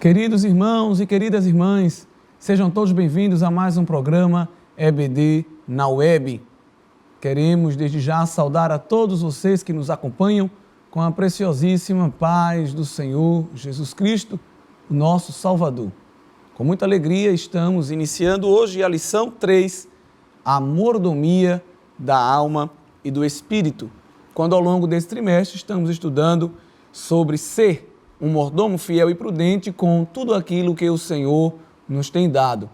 Queridos irmãos e queridas irmãs, sejam todos bem-vindos a mais um programa EBD na Web. Queremos desde já saudar a todos vocês que nos acompanham com a preciosíssima paz do Senhor Jesus Cristo, o nosso Salvador. Com muita alegria estamos iniciando hoje a lição 3, a mordomia da alma e do espírito, quando ao longo desse trimestre estamos estudando sobre ser um mordomo fiel e prudente com tudo aquilo que o Senhor nos tem dado.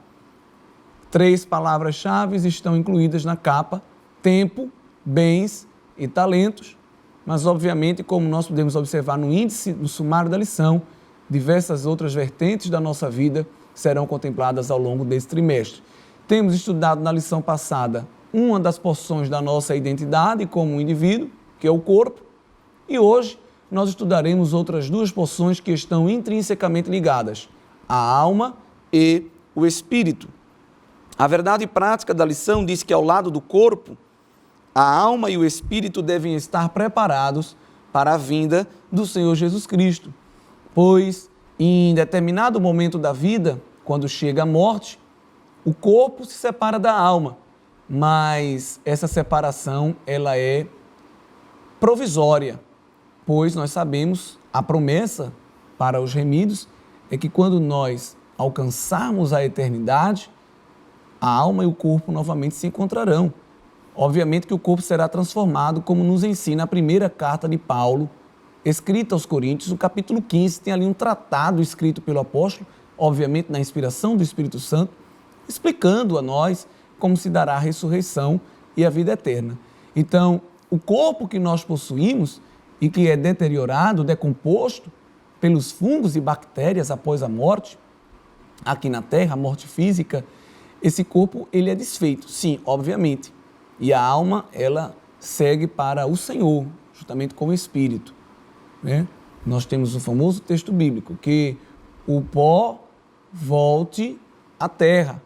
3 palavras-chave estão incluídas na capa: tempo, bens e talentos, mas obviamente, como nós podemos observar no índice, no sumário da lição, diversas outras vertentes da nossa vida serão contempladas ao longo desse trimestre. Temos estudado na lição passada uma das porções da nossa identidade como um indivíduo, que é o corpo, e hoje nós estudaremos outras 2 porções que estão intrinsecamente ligadas, a alma e o espírito. A verdade prática da lição diz que ao lado do corpo, a alma e o espírito devem estar preparados para a vinda do Senhor Jesus Cristo, pois em determinado momento da vida, quando chega a morte, o corpo se separa da alma, mas essa separação ela é provisória, pois nós sabemos, a promessa para os remidos é que quando nós alcançarmos a eternidade, a alma e o corpo novamente se encontrarão. Obviamente que o corpo será transformado, como nos ensina a primeira carta de Paulo, escrita aos Coríntios, no capítulo 15, tem ali um tratado escrito pelo apóstolo, obviamente na inspiração do Espírito Santo, explicando a nós como se dará a ressurreição e a vida eterna. Então, o corpo que nós possuímos e que é deteriorado, decomposto pelos fungos e bactérias após a morte, aqui na Terra, a morte física, esse corpo ele é desfeito, sim, obviamente. E a alma, ela segue para o Senhor, justamente como espírito, né? Nós temos o famoso texto bíblico, que o pó volte à terra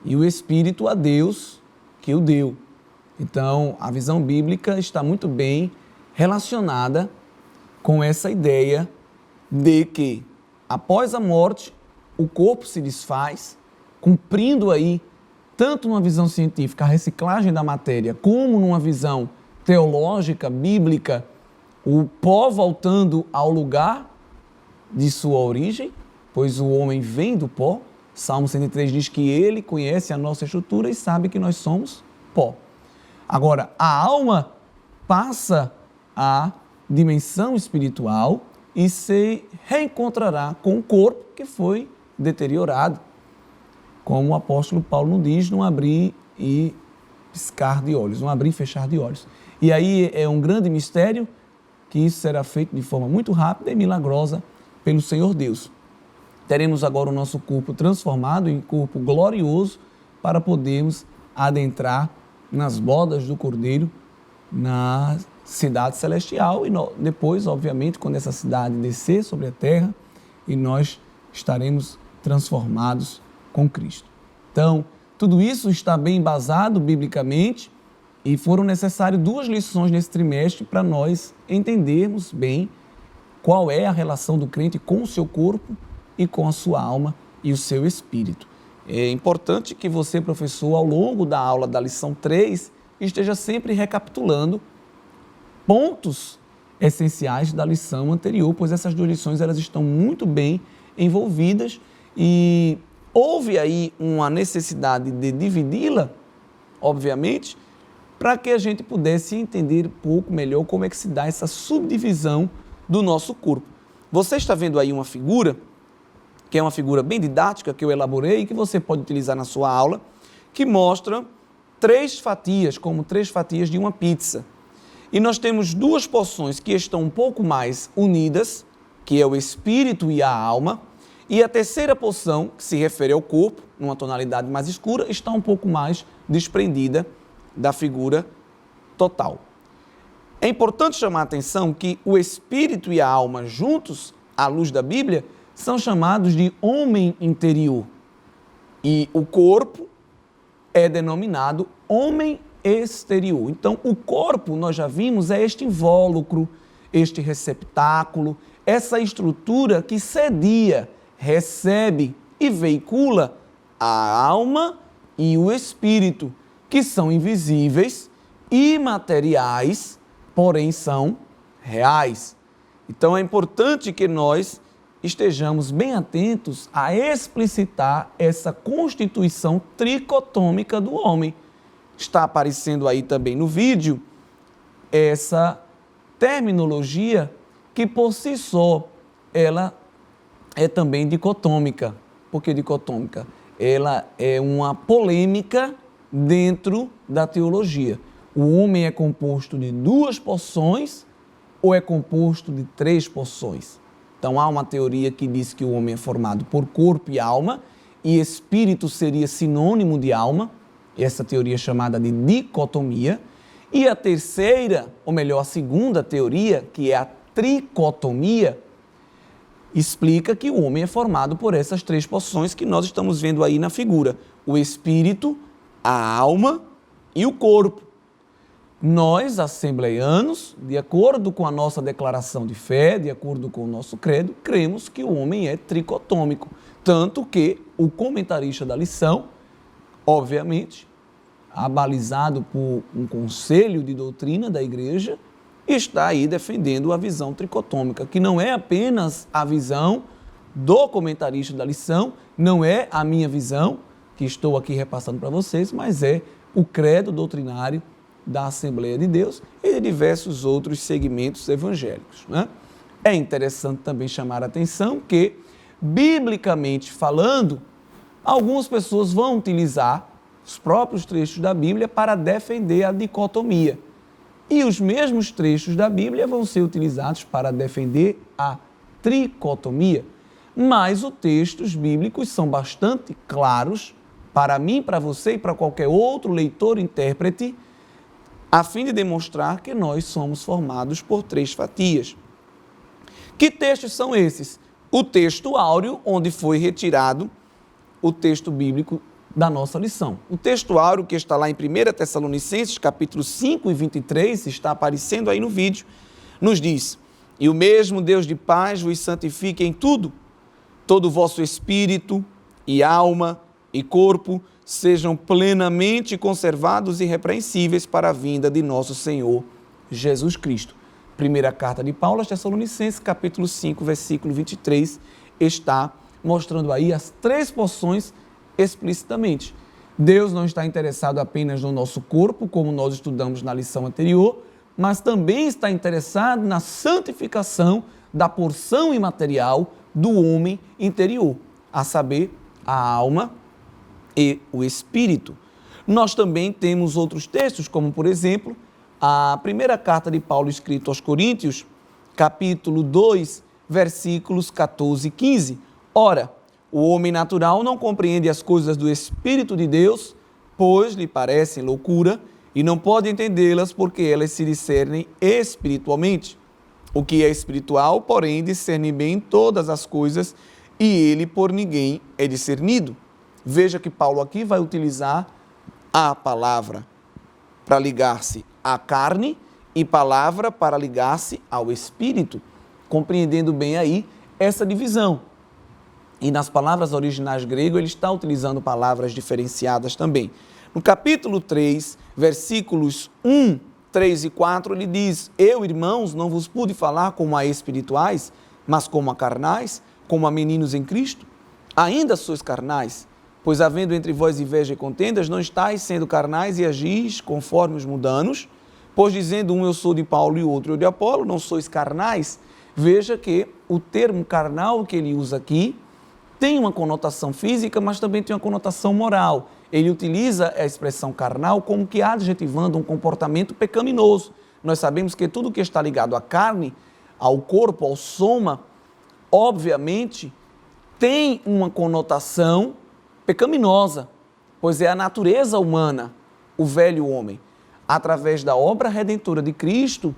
e o espírito a Deus que o deu. Então, a visão bíblica está muito bem relacionada com essa ideia de que, após a morte, o corpo se desfaz, cumprindo aí, tanto numa visão científica, a reciclagem da matéria, como numa visão teológica, bíblica, o pó voltando ao lugar de sua origem, pois o homem vem do pó. Salmo 103 diz que ele conhece a nossa estrutura e sabe que nós somos pó. Agora, a alma passa à dimensão espiritual e se reencontrará com o corpo que foi deteriorado. Como o apóstolo Paulo nos diz, não abrir e piscar de olhos, não abrir e fechar de olhos. E aí é um grande mistério que isso será feito de forma muito rápida e milagrosa pelo Senhor Deus. Teremos agora o nosso corpo transformado em corpo glorioso para podermos adentrar nas bodas do Cordeiro, na cidade celestial e depois, obviamente, quando essa cidade descer sobre a terra e nós estaremos transformados com Cristo. Então, tudo isso está bem embasado biblicamente e foram necessárias 2 lições nesse trimestre para nós entendermos bem qual é a relação do crente com o seu corpo e com a sua alma e o seu espírito. É importante que você, professor, ao longo da aula da lição 3, esteja sempre recapitulando pontos essenciais da lição anterior, pois essas 2 lições elas estão muito bem envolvidas e houve aí uma necessidade de dividi-la, obviamente, para que a gente pudesse entender um pouco melhor como é que se dá essa subdivisão do nosso corpo. Você está vendo aí uma figura, que é uma figura bem didática que eu elaborei e que você pode utilizar na sua aula, que mostra 3 fatias, como 3 fatias de uma pizza. E nós temos 2 porções que estão um pouco mais unidas, que é o espírito e a alma, e a terceira porção, que se refere ao corpo, numa tonalidade mais escura, está um pouco mais desprendida da figura total. É importante chamar a atenção que o espírito e a alma juntos, à luz da Bíblia, são chamados de homem interior. E o corpo é denominado homem exterior. Então, o corpo, nós já vimos, é este invólucro, este receptáculo, essa estrutura que cedia, recebe e veicula a alma e o espírito, que são invisíveis, imateriais, porém são reais. Então é importante que nós estejamos bem atentos a explicitar essa constituição tricotômica do homem. Está aparecendo aí também no vídeo essa terminologia que por si só ela é também dicotômica. Por que dicotômica? Ela é uma polêmica dentro da teologia. O homem é composto de 2 porções ou é composto de 3 porções? Então há uma teoria que diz que o homem é formado por corpo e alma, e espírito seria sinônimo de alma, essa teoria é chamada de dicotomia. E a terceira, ou melhor, a segunda teoria, que é a tricotomia, explica que o homem é formado por essas 3 porções que nós estamos vendo aí na figura: o espírito, a alma e o corpo. Nós, assembleianos, de acordo com a nossa declaração de fé, de acordo com o nosso credo, cremos que o homem é tricotômico. Tanto que o comentarista da lição, obviamente, abalizado por um conselho de doutrina da igreja, está aí defendendo a visão tricotômica, que não é apenas a visão do comentarista da lição, não é a minha visão, que estou aqui repassando para vocês, mas é o credo doutrinário da Assembleia de Deus e de diversos outros segmentos evangélicos, né? É interessante também chamar a atenção que, biblicamente falando, algumas pessoas vão utilizar os próprios trechos da Bíblia para defender a dicotomia. E os mesmos trechos da Bíblia vão ser utilizados para defender a tricotomia. Mas os textos bíblicos são bastante claros para mim, para você e para qualquer outro leitor ou intérprete, a fim de demonstrar que nós somos formados por 3 fatias. Que textos são esses? O texto áureo, onde foi retirado o texto bíblico da nossa lição. O texto áureo que está lá em 1 Tessalonicenses, capítulo 5 e 23, está aparecendo aí no vídeo, nos diz: e o mesmo Deus de paz vos santifique em tudo, todo o vosso espírito e alma e corpo sejam plenamente conservados e irrepreensíveis para a vinda de nosso Senhor Jesus Cristo. Primeira carta de Paulo aos Tessalonicenses, capítulo 5, versículo 23, está mostrando aí as 3 porções explicitamente. Deus não está interessado apenas no nosso corpo, como nós estudamos na lição anterior, mas também está interessado na santificação da porção imaterial do homem interior, a saber, a alma e o espírito. Nós também temos outros textos, como por exemplo, a primeira carta de Paulo escrita aos Coríntios, capítulo 2, versículos 14 e 15. Ora, o homem natural não compreende as coisas do Espírito de Deus, pois lhe parecem loucura, e não pode entendê-las porque elas se discernem espiritualmente. O que é espiritual, porém, discerne bem todas as coisas, e ele por ninguém é discernido. Veja que Paulo aqui vai utilizar a palavra para ligar-se à carne e palavra para ligar-se ao espírito, compreendendo bem aí essa divisão. E nas palavras originais grego, ele está utilizando palavras diferenciadas também. No capítulo 3, versículos 1, 3 e 4, ele diz: eu, irmãos, não vos pude falar como a espirituais, mas como a carnais, como a meninos em Cristo. Ainda sois carnais, pois havendo entre vós inveja e contendas, não estáis sendo carnais e agis conforme os mundanos, pois dizendo um eu sou de Paulo e o outro eu de Apolo, não sois carnais. Veja que o termo carnal que ele usa aqui tem uma conotação física, mas também tem uma conotação moral. Ele utiliza a expressão carnal como que adjetivando um comportamento pecaminoso. Nós sabemos que tudo que está ligado à carne, ao corpo, ao soma, obviamente, tem uma conotação pecaminosa, pois é a natureza humana, o velho homem. Através da obra redentora de Cristo,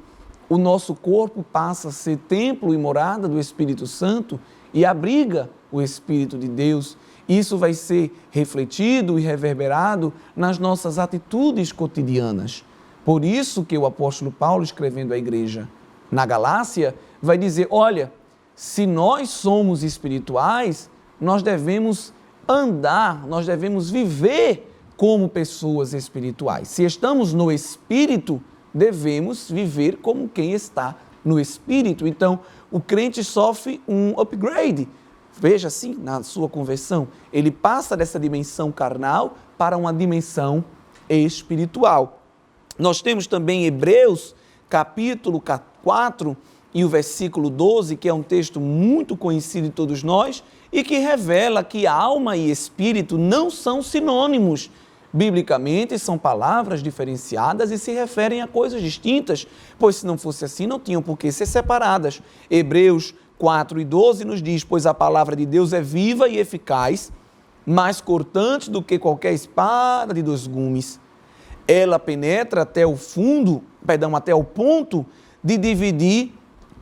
o nosso corpo passa a ser templo e morada do Espírito Santo e abriga o Espírito de Deus. Isso vai ser refletido e reverberado nas nossas atitudes cotidianas. Por isso que o apóstolo Paulo, escrevendo à igreja na Galácia, vai dizer: olha, se nós somos espirituais, nós devemos andar, nós devemos viver como pessoas espirituais. Se estamos no Espírito, devemos viver como quem está no Espírito. Então, o crente sofre um upgrade. Veja assim, na sua conversão, ele passa dessa dimensão carnal para uma dimensão espiritual. Nós temos também Hebreus, capítulo 4 e o versículo 12, que é um texto muito conhecido de todos nós e que revela que alma e espírito não são sinônimos. Biblicamente, são palavras diferenciadas e se referem a coisas distintas, pois se não fosse assim, não tinham por que ser separadas. Hebreus 4 e 12 nos diz, pois a palavra de Deus é viva e eficaz, mais cortante do que qualquer espada de 2 gumes. Ela penetra até o fundo, até o ponto de dividir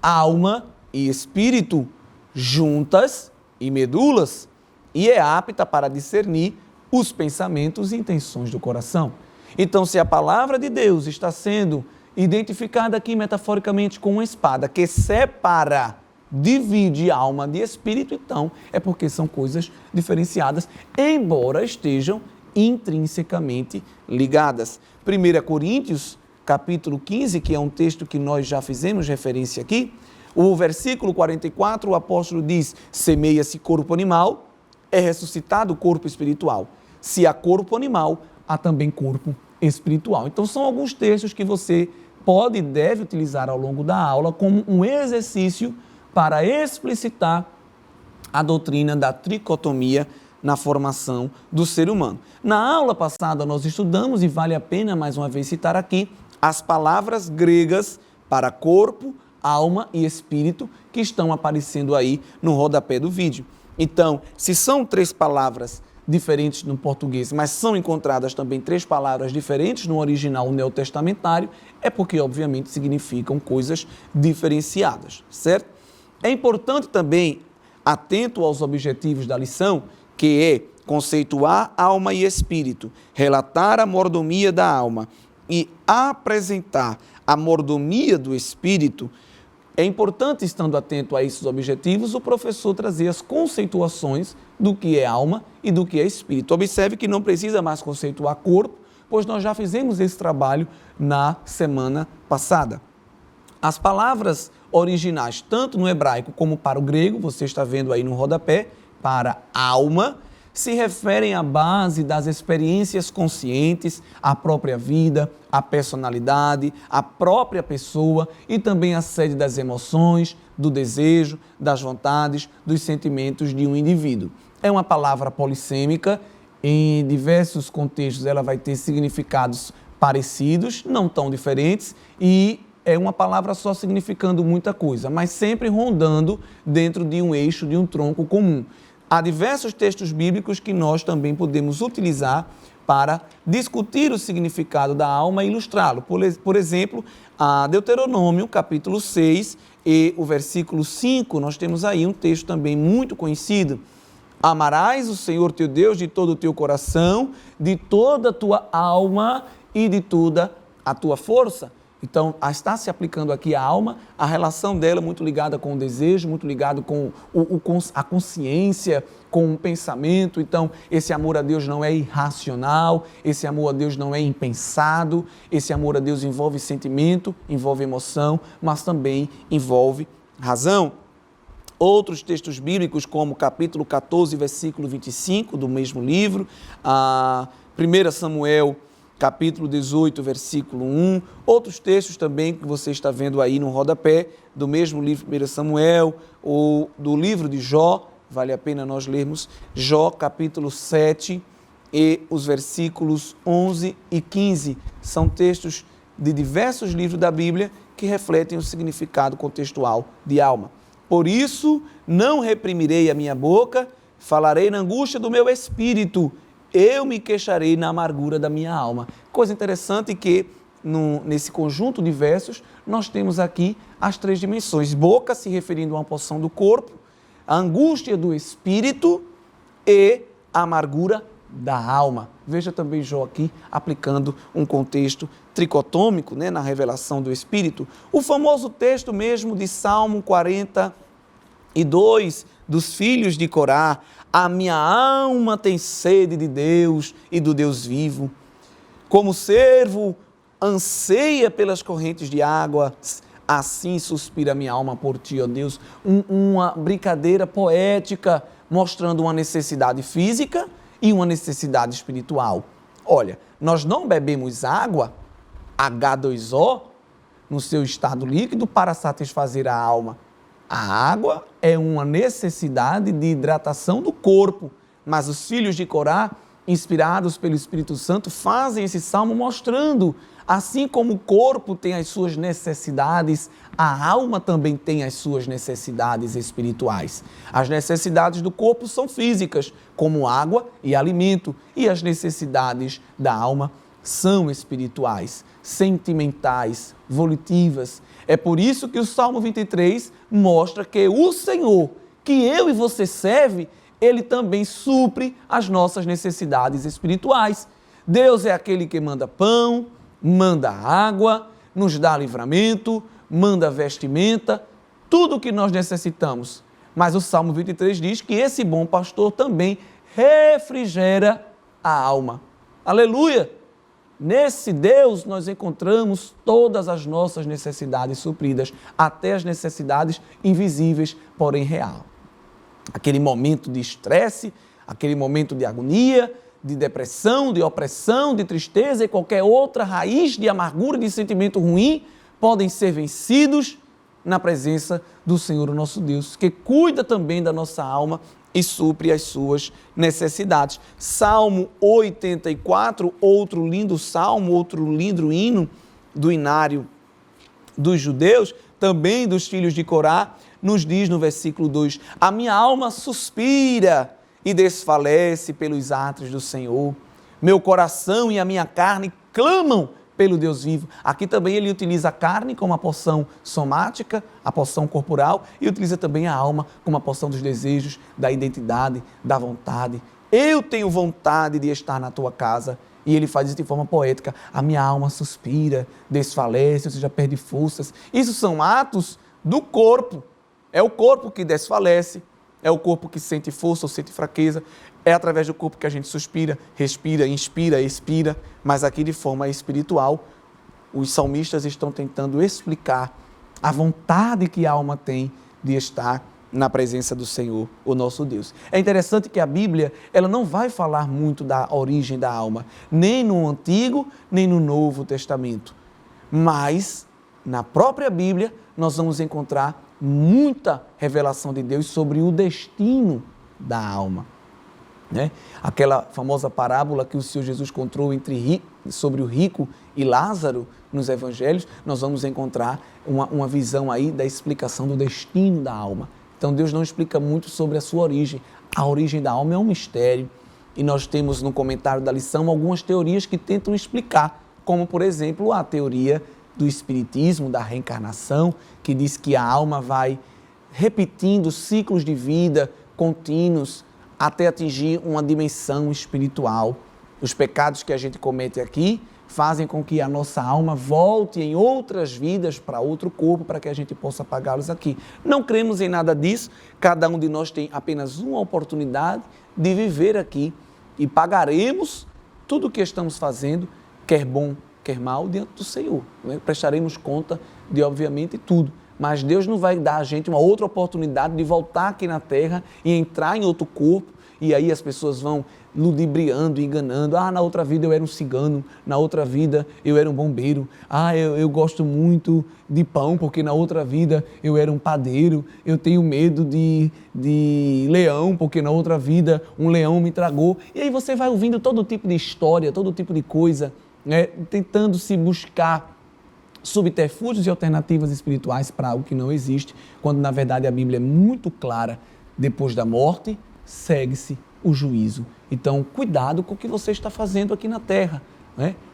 alma e espírito, juntas e medulas, e é apta para discernir os pensamentos e intenções do coração. Então, se a palavra de Deus está sendo identificada aqui metaforicamente com uma espada que separa, divide alma de espírito, então é porque são coisas diferenciadas, embora estejam intrinsecamente ligadas. 1 Coríntios, capítulo 15, que é um texto que nós já fizemos referência aqui, o versículo 44, o apóstolo diz, semeia-se corpo animal, é ressuscitado o corpo espiritual. Se há corpo animal, há também corpo espiritual. Então, são alguns textos que você pode e deve utilizar ao longo da aula como um exercício para explicitar a doutrina da tricotomia na formação do ser humano. Na aula passada, nós estudamos, e vale a pena mais uma vez citar aqui, as palavras gregas para corpo, alma e espírito que estão aparecendo aí no rodapé do vídeo. Então, se são 3 palavras diferentes no português, mas são encontradas também 3 palavras diferentes no original neotestamentário, é porque, obviamente, significam coisas diferenciadas, certo? É importante também, atento aos objetivos da lição, que é conceituar alma e espírito, relatar a mordomia da alma e apresentar a mordomia do espírito. É importante, estando atento a esses objetivos, o professor trazer as conceituações do que é alma e do que é espírito. Observe que não precisa mais conceituar corpo, pois nós já fizemos esse trabalho na semana passada. As palavras originais, tanto no hebraico como para o grego, você está vendo aí no rodapé, para alma, se referem à base das experiências conscientes, à própria vida, à personalidade, à própria pessoa e também à sede das emoções, do desejo, das vontades, dos sentimentos de um indivíduo. É uma palavra polissêmica, em diversos contextos ela vai ter significados parecidos, não tão diferentes, e é uma palavra só significando muita coisa, mas sempre rondando dentro de um eixo, de um tronco comum. Há diversos textos bíblicos que nós também podemos utilizar para discutir o significado da alma e ilustrá-lo. Por exemplo, a Deuteronômio, capítulo 6 e o versículo 5, nós temos aí um texto também muito conhecido. Amarás o Senhor teu Deus de todo o teu coração, de toda a tua alma e de toda a tua força. Então, está se aplicando aqui a alma, a relação dela muito ligada com o desejo, muito ligado com a consciência, com o pensamento. Então, esse amor a Deus não é irracional, esse amor a Deus não é impensado, esse amor a Deus envolve sentimento, envolve emoção, mas também envolve razão. Outros textos bíblicos, como capítulo 14, versículo 25 do mesmo livro, 1 Samuel, capítulo 18, versículo 1, outros textos também que você está vendo aí no rodapé, do mesmo livro 1 Samuel, ou do livro de Jó, vale a pena nós lermos Jó, capítulo 7, e os versículos 11 e 15. São textos de diversos livros da Bíblia que refletem o significado contextual de alma. Por isso, não reprimirei a minha boca, falarei na angústia do meu espírito, eu me queixarei na amargura da minha alma. Coisa interessante que, nesse conjunto de versos, nós temos aqui as 3 dimensões. Boca, se referindo a uma porção do corpo, a angústia do espírito e a amargura da alma. Veja também Jó aqui, aplicando um contexto tricotômico, na revelação do espírito. O famoso texto mesmo de Salmo 40, e 2 dos filhos de Corá: a minha alma tem sede de Deus e do Deus vivo. Como o servo anseia pelas correntes de água, assim suspira a minha alma por ti, ó Deus. Uma brincadeira poética mostrando uma necessidade física e uma necessidade espiritual. Olha, nós não bebemos água, H2O, no seu estado líquido para satisfazer a alma. A água é uma necessidade de hidratação do corpo, mas os filhos de Corá, inspirados pelo Espírito Santo, fazem esse salmo mostrando, assim como o corpo tem as suas necessidades, a alma também tem as suas necessidades espirituais. As necessidades do corpo são físicas, como água e alimento, e as necessidades da alma são espirituais, sentimentais, volitivas. É por isso que o Salmo 23 mostra que o Senhor, que eu e você serve, Ele também supre as nossas necessidades espirituais. Deus é aquele que manda pão, manda água, nos dá livramento, manda vestimenta, tudo o que nós necessitamos. Mas o Salmo 23 diz que esse bom pastor também refrigera a alma. Aleluia! Nesse Deus nós encontramos todas as nossas necessidades supridas, até as necessidades invisíveis, porém real. Aquele momento de estresse, aquele momento de agonia, de depressão, de opressão, de tristeza e qualquer outra raiz de amargura e de sentimento ruim podem ser vencidos na presença do Senhor, o nosso Deus, que cuida também da nossa alma e supre as suas necessidades. Salmo 84, outro lindo salmo, outro lindo hino do inário dos judeus, também dos filhos de Corá, nos diz no versículo 2: a minha alma suspira e desfalece pelos atos do Senhor. Meu coração e a minha carne clamam pelo Deus vivo. Aqui também ele utiliza a carne como a porção somática, a porção corporal, e utiliza também a alma como a porção dos desejos, da identidade, da vontade. Eu tenho vontade de estar na tua casa. E ele faz isso de forma poética. A minha alma suspira, desfalece, ou seja, perde forças. Isso são atos do corpo. É o corpo que desfalece, é o corpo que sente força ou sente fraqueza. É através do corpo que a gente suspira, respira, inspira, expira. Mas aqui de forma espiritual, os salmistas estão tentando explicar a vontade que a alma tem de estar na presença do Senhor, o nosso Deus. É interessante que a Bíblia, ela não vai falar muito da origem da alma, nem no Antigo, nem no Novo Testamento. Mas, na própria Bíblia, nós vamos encontrar muita revelação de Deus sobre o destino da alma. Aquela famosa parábola que o Senhor Jesus contou sobre o rico e Lázaro nos evangelhos, nós vamos encontrar uma visão aí da explicação do destino da alma. Então Deus não explica muito sobre a sua origem. A origem da alma é um mistério e nós temos no comentário da lição algumas teorias que tentam explicar, como por exemplo a teoria do espiritismo, da reencarnação, que diz que a alma vai repetindo ciclos de vida contínuos até atingir uma dimensão espiritual. Os pecados que a gente comete aqui fazem com que a nossa alma volte em outras vidas para outro corpo, para que a gente possa pagá-los aqui. Não cremos em nada disso, cada um de nós tem apenas uma oportunidade de viver aqui e pagaremos tudo o que estamos fazendo, quer bom, quer mal, diante do Senhor. Prestaremos conta de, obviamente, tudo. Mas Deus não vai dar a gente uma outra oportunidade de voltar aqui na terra e entrar em outro corpo, e aí as pessoas vão ludibriando, enganando. Na outra vida eu era um cigano, na outra vida eu era um bombeiro. Eu gosto muito de pão, porque na outra vida eu era um padeiro. Eu tenho medo de leão, porque na outra vida um leão me tragou. E aí você vai ouvindo todo tipo de história, todo tipo de coisa, tentando se buscar subterfúgios e alternativas espirituais para algo que não existe, quando na verdade a Bíblia é muito clara: depois da morte segue-se o juízo. Então, cuidado com o que você está fazendo aqui na terra.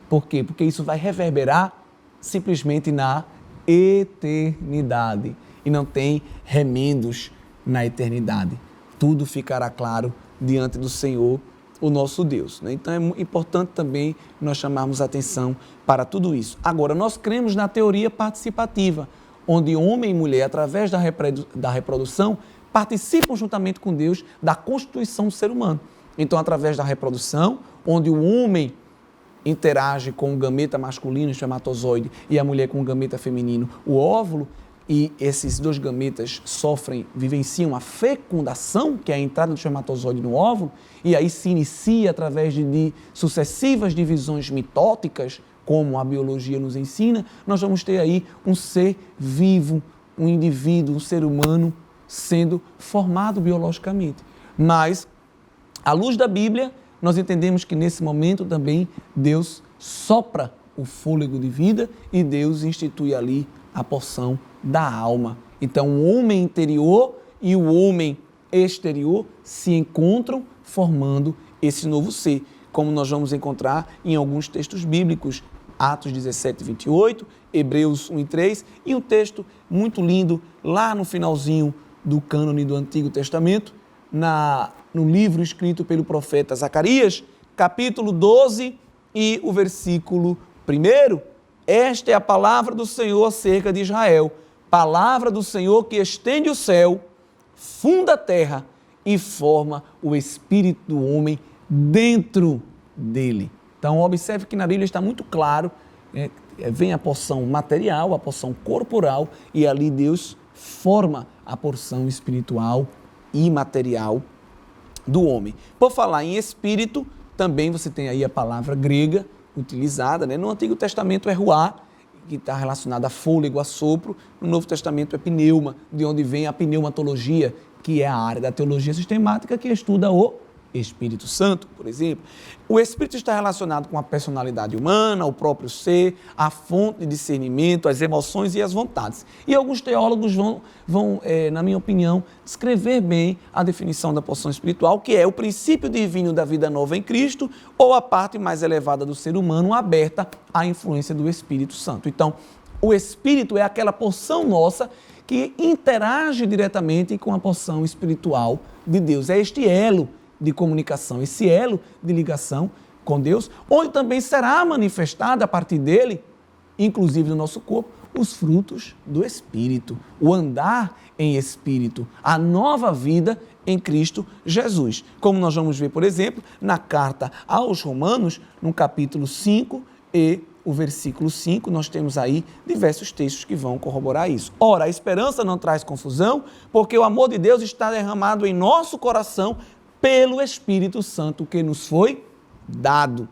Por quê? Porque isso vai reverberar simplesmente na eternidade e não tem remendos na eternidade. Tudo ficará claro diante do Senhor, o nosso Deus. Então é importante também nós chamarmos atenção para tudo isso. Agora, nós cremos na teoria participativa, onde homem e mulher, através da reprodução, participam juntamente com Deus da constituição do ser humano. Então, através da reprodução, onde o homem interage com o gameta masculino, o espermatozoide, e a mulher com o gameta feminino, o óvulo, e esses dois gametas vivenciam a fecundação, que é a entrada do espermatozoide no óvulo, e aí se inicia através de sucessivas divisões mitóticas, como a biologia nos ensina, nós vamos ter aí um ser vivo, um indivíduo, um ser humano sendo formado biologicamente. Mas, à luz da Bíblia, nós entendemos que nesse momento também Deus sopra o fôlego de vida e Deus institui ali a porção da alma. Então, o homem interior e o homem exterior se encontram formando esse novo ser, como nós vamos encontrar em alguns textos bíblicos, Atos 17, 28, Hebreus 1 e 3, e um texto muito lindo lá no finalzinho do cânone do Antigo Testamento, no livro escrito pelo profeta Zacarias, capítulo 12 e o versículo 1. Esta é a palavra do Senhor acerca de Israel, palavra do Senhor que estende o céu, funda a terra e forma o espírito do homem dentro dele. Então, observe que na Bíblia está muito claro, vem a porção material, a porção corporal, e ali Deus forma a porção espiritual e material do homem. Por falar em espírito, também você tem aí a palavra grega utilizada, no Antigo Testamento é ruá, que está relacionada a fôlego, a sopro. No Novo Testamento é pneuma, de onde vem a pneumatologia, que é a área da teologia sistemática que estuda o Espírito Santo, por exemplo. O Espírito está relacionado com a personalidade humana, o próprio ser, a fonte de discernimento, as emoções e as vontades. E alguns teólogos vão, na minha opinião, descrever bem a definição da porção espiritual, que é o princípio divino da vida nova em Cristo ou a parte mais elevada do ser humano aberta à influência do Espírito Santo. Então, o Espírito é aquela porção nossa que interage diretamente com a porção espiritual de Deus. É este elo de comunicação, esse elo de ligação com Deus, onde também será manifestada a partir dele, inclusive no nosso corpo, os frutos do Espírito, o andar em Espírito, a nova vida em Cristo Jesus. Como nós vamos ver, por exemplo, na carta aos Romanos, no capítulo 5 e o versículo 5, nós temos aí diversos textos que vão corroborar isso. Ora, a esperança não traz confusão, porque o amor de Deus está derramado em nosso coração pelo Espírito Santo que nos foi dado.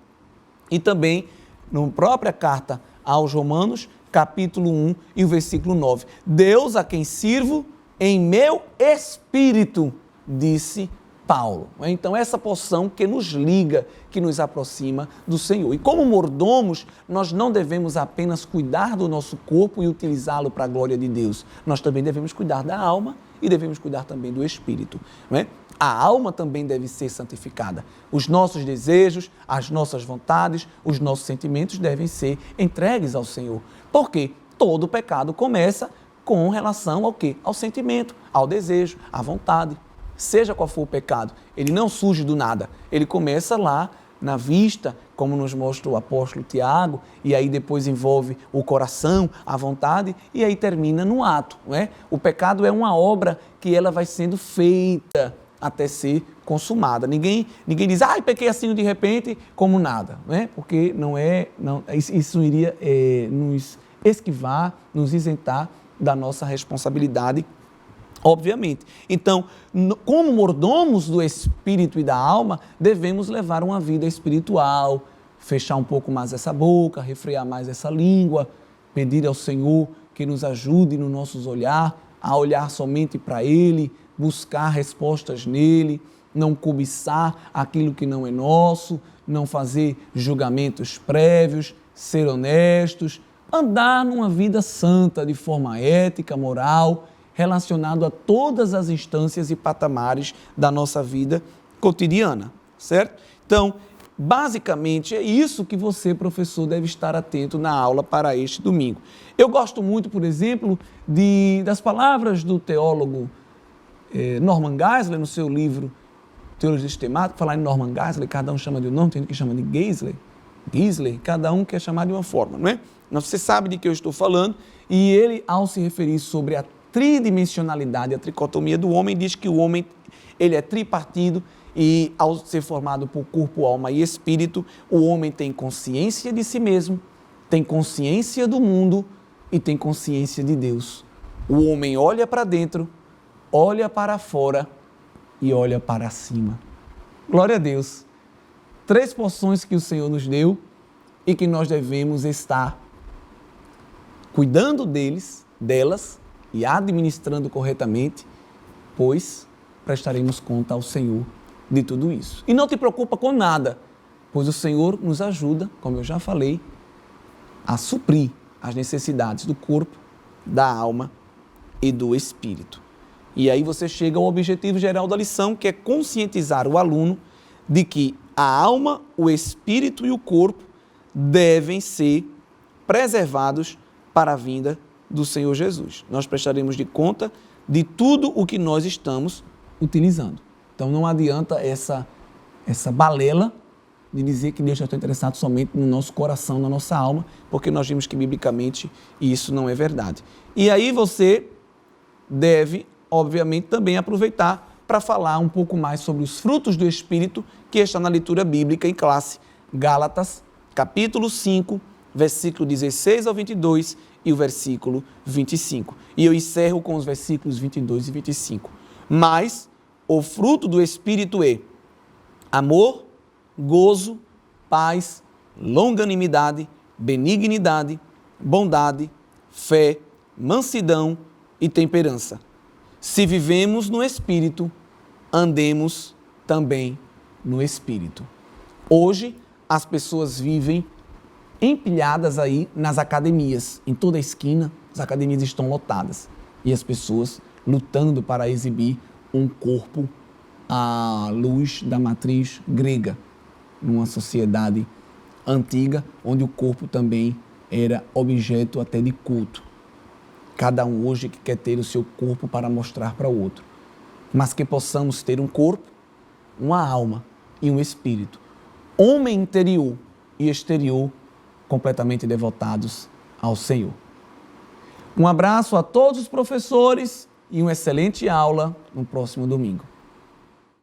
E também, na própria carta aos Romanos, capítulo 1 e o versículo 9. Deus a quem sirvo em meu espírito, disse Paulo. Então, essa porção que nos liga, que nos aproxima do Senhor. E como mordomos, nós não devemos apenas cuidar do nosso corpo e utilizá-lo para a glória de Deus. Nós também devemos cuidar da alma e devemos cuidar também do espírito, não é? A alma também deve ser santificada. Os nossos desejos, as nossas vontades, os nossos sentimentos devem ser entregues ao Senhor. Porque todo pecado começa com relação ao quê? Ao sentimento, ao desejo, à vontade. Seja qual for o pecado, ele não surge do nada. Ele começa lá na vista, como nos mostra o apóstolo Tiago, e aí depois envolve o coração, a vontade, e aí termina no ato, não é? O pecado é uma obra que ela vai sendo feita até ser consumada. Ninguém diz, pequei assim de repente, como nada, né? Porque isso iria nos esquivar, nos isentar da nossa responsabilidade, obviamente. Então, como mordomos do espírito e da alma, devemos levar uma vida espiritual, fechar um pouco mais essa boca, refrear mais essa língua, pedir ao Senhor que nos ajude no nosso olhar, a olhar somente para Ele, buscar respostas nele, não cobiçar aquilo que não é nosso, não fazer julgamentos prévios, ser honestos, andar numa vida santa de forma ética, moral, relacionado a todas as instâncias e patamares da nossa vida cotidiana, certo? Então, basicamente é isso que você, professor, deve estar atento na aula para este domingo. Eu gosto muito, por exemplo, das palavras do teólogo Norman Geisler, no seu livro Teologia Sistemática. Falar em Norman Geisler, cada um chama de um nome, tem gente que chama de Geisler, cada um quer chamar de uma forma, não é? Mas você sabe de que eu estou falando, e ele, ao se referir sobre a tridimensionalidade, a tricotomia do homem diz que o homem ele é tripartido e, ao ser formado por corpo, alma e espírito, o homem tem consciência de si mesmo, tem consciência do mundo e tem consciência de Deus. O homem olha para dentro, olha para fora e olha para cima. Glória a Deus. 3 porções que o Senhor nos deu e que nós devemos estar cuidando delas e administrando corretamente, pois prestaremos conta ao Senhor de tudo isso. E não te preocupa com nada, pois o Senhor nos ajuda, como eu já falei, a suprir as necessidades do corpo, da alma e do espírito. E aí você chega ao objetivo geral da lição, que é conscientizar o aluno de que a alma, o espírito e o corpo devem ser preservados para a vinda do Senhor Jesus. Nós prestaremos de conta de tudo o que nós estamos utilizando. Então não adianta essa balela de dizer que Deus já está interessado somente no nosso coração, na nossa alma, porque nós vimos que biblicamente isso não é verdade. E aí você deve, obviamente, também aproveitar para falar um pouco mais sobre os frutos do Espírito, que está na leitura bíblica em classe Gálatas, capítulo 5, versículo 16 ao 22 e o versículo 25. E eu encerro com os versículos 22 e 25. Mas o fruto do Espírito é amor, gozo, paz, longanimidade, benignidade, bondade, fé, mansidão e temperança. Se vivemos no Espírito, andemos também no Espírito. Hoje, as pessoas vivem empilhadas aí nas academias. Em toda a esquina, as academias estão lotadas. E as pessoas lutando para exibir um corpo à luz da matriz grega, numa sociedade antiga, onde o corpo também era objeto até de culto. Cada um hoje que quer ter o seu corpo para mostrar para o outro. Mas que possamos ter um corpo, uma alma e um espírito. Homem interior e exterior completamente devotados ao Senhor. Um abraço a todos os professores e uma excelente aula no próximo domingo.